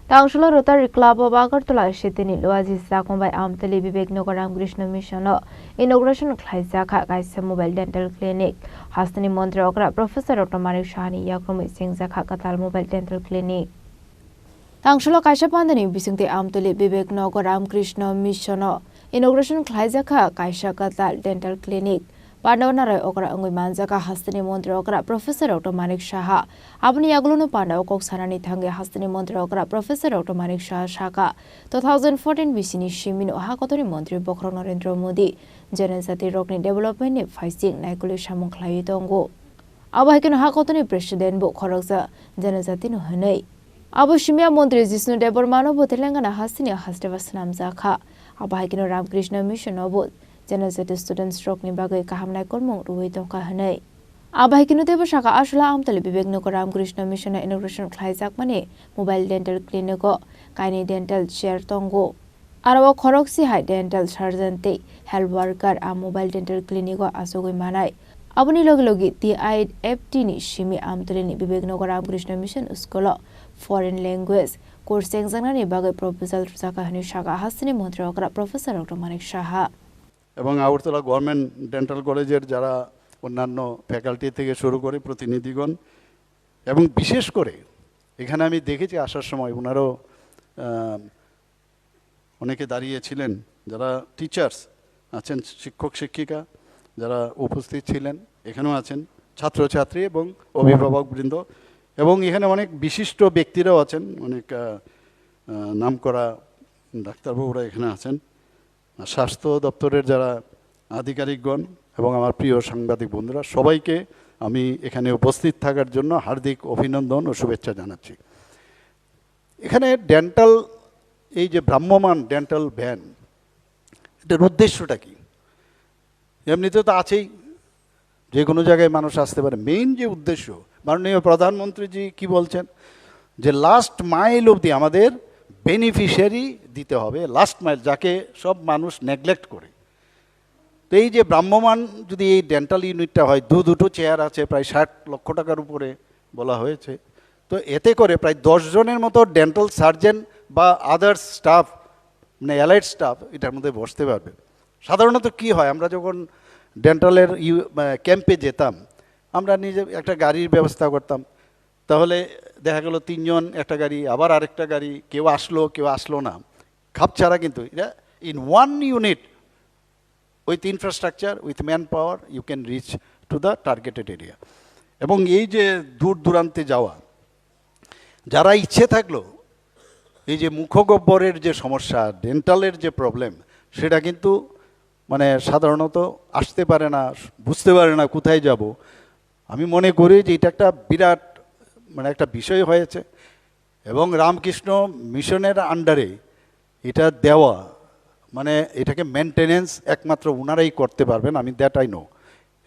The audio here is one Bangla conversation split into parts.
Tangsalo Rotary Club of Agartala Hasteni Luwajijakma by Amtali Viveknagar Ramkrishna Mission Inauguration Khlaijakha Kaisa Mobile Dental Clinic Hasteni Mantri Okra Prof Dr. Manik Yak Romwi Chengjakha Kwtal Mobile Dental Clinic Tangsalo Kaisa Pandani Bisingte Amtali Viveknagar Ramkrishna Mission Inauguration Khlaijakha Kaisa Kwtal Dental Clinic Pandawana Okra Angui Manjaka Hasteni Mantri Okra Prof Dr. Manik Saha Abni Yagluno Panda Okok Sanani Thange Hasteni Mantri Okra Prof Dr. Manik Saha Shaka 2014 Bisini Shimin Ohakotoni Mantri Khorang Narendra Modi Janazati Rokni Development Faising Naikuli Shamung Khlai Tongo Abahikin Hakotoni President Bo Khorangsa Janazati no Hanei Abu Shimia Mantri Jisnu Debormano Botelangana Hasteni Haste Namjaka Abahikin Ramkrishna Mission Obot Janazati students stroke ni bagai kahamnai kolmong ruwei tongka hanai. Abahikinu teba shaka ashula Amtali Viveknagar Ramkrishna Mission Inauguration Khlaijakma ni mobile dental clinic kaini dental chair tongo. Arawa khorok hai dental surgeon te health worker a mobile dental clinic asogoi manai. Abuni logi TIFT ni shimi Amtali ni Viveknagar Ramkrishna Mission school foreign language course Chengjakha ni bagai proposal rujaka hani shaka Hasteni Mantri Okra Prof Dr. Manik Saha এবং আগরতলা গভর্নমেন্ট ডেন্টাল কলেজের যারা অন্যান্য ফ্যাকাল্টি থেকে শুরু করে প্রতিনিধিগণ এবং বিশেষ করে এখানে আমি দেখেছি আসার সময় ওনারও অনেকে দাঁড়িয়েছিলেন যারা টিচার্স আছেন শিক্ষক শিক্ষিকা যারা উপস্থিত ছিলেন এখানেও আছেন ছাত্রছাত্রী এবং অভিভাবকবৃন্দ এবং এখানে অনেক বিশিষ্ট ব্যক্তিরাও আছেন অনেক নামকরা ডাক্তারবাবুরা এখানে আছেন স্বাস্থ্য দপ্তরের যারা আধিকারিকগণ এবং আমার প্রিয় সাংবাদিক বন্ধুরা সবাইকে আমি এখানে উপস্থিত থাকার জন্য হার্দিক অভিনন্দন ও শুভেচ্ছা জানাচ্ছি। এখানে ডেন্টাল এই যে ভ্রাম্যমান ডেন্টাল ভ্যান এটার উদ্দেশ্যটা কি? এমনিতে তো আছেই, যে কোনো জায়গায় মানুষ আসতে পারে। মেইন যে উদ্দেশ্য মাননীয় প্রধানমন্ত্রীজি কি বলছেন যে লাস্ট মাইল অবধি আমাদের বেনিফিশিয়ারি দিতে হবে, লাস্ট মাইল যাকে সব মানুষ নেগলেক্ট করে। তো এই যে ভ্রাম্যমান যদি এই ডেন্টাল ইউনিটটা হয়, দুটো চেয়ার আছে, প্রায় 60 লক্ষ টাকার উপরে বলা হয়েছে। তো এতে করে প্রায় 10 জনের মতো ডেন্টাল সার্জন বা আদার্স স্টাফ মানে অ্যালাইড স্টাফ এটার মধ্যে বসতে পারবে। সাধারণত কি হয়, আমরা যখন ডেন্টালের ক্যাম্পে যেতাম আমরা নিজে একটা গাড়ির ব্যবস্থা করতাম, তাহলে দেখা গেল 3 জন একটা গাড়ি, আবার আরেকটা গাড়ি, কেউ আসলো না, খাপছাড়া। কিন্তু এটা in one unit with infrastructure with manpower you can reach to the targeted area. এবং এই যে দূর দূরান্তে যাওয়া, যারা ইচ্ছে থাকলো এই যে মুখগহ্বরের যে সমস্যা, ডেন্টালের যে প্রবলেম, সেটা কিন্তু মানে সাধারণত আসতে পারে না, বুঝতে পারে না কোথায় যাব। আমি মনে করি যে এটা একটা বিরাট মানে একটা বিষয় হয়েছে এবং রামকৃষ্ণ মিশনের আন্ডারে এটা দেওয়া মানে এটাকে মেনটেনেন্স একমাত্র ওনারাই করতে পারবেন, আমি দ্যাট আই নো।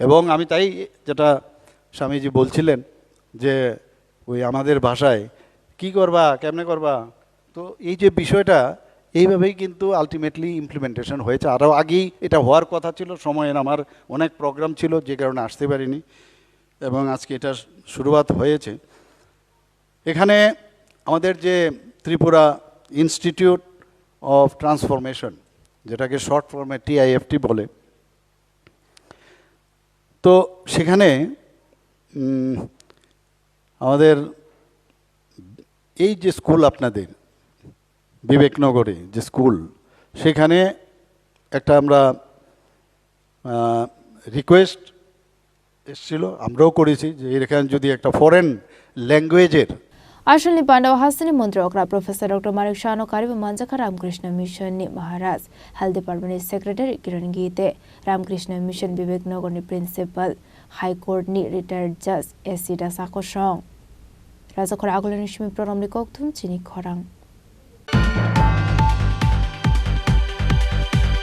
এবং আমি তাই যেটা স্বামীজি বলছিলেন যে ওই আমাদের ভাষায় কি করবা কেমনে করবা, তো এই যে বিষয়টা এইভাবেই কিন্তু আলটিমেটলি ইমপ্লিমেন্টেশন হয়েছে। আরও আগেই এটা হওয়ার কথা ছিল, সময়ের আমার অনেক প্রোগ্রাম ছিল যে কারণে আসতে পারিনি, এবং আজকে এটা শুরুয়াত হয়েছে। এখানে আমাদের যে ত্রিপুরা ইনস্টিটিউট অফ ট্রান্সফরমেশন, যেটাকে শর্ট ফর্মে TIFT বলে, তো সেখানে আমাদের এই যে স্কুল আপনাদের বিবেকনগরে যে স্কুল, সেখানে একটা আমরা রিকোয়েস্ট এসেছিল, আমরাও করেছি যে এখানে যদি একটা foreign ল্যাঙ্গুয়েজের Ashwini Pandau Hasteni Mantri Okra Prof Dr. Manik Saha Karibu Manjaka Ramkrishna Mission ni Maharaj Health Department Secretary Kiran Gite Ramkrishna Mission Viveknagar ni Principal High Court ni Retired Judge S.C. Dasako Song Raja Khora Agulani Shimi Pronom ni Koktum Chini Khorang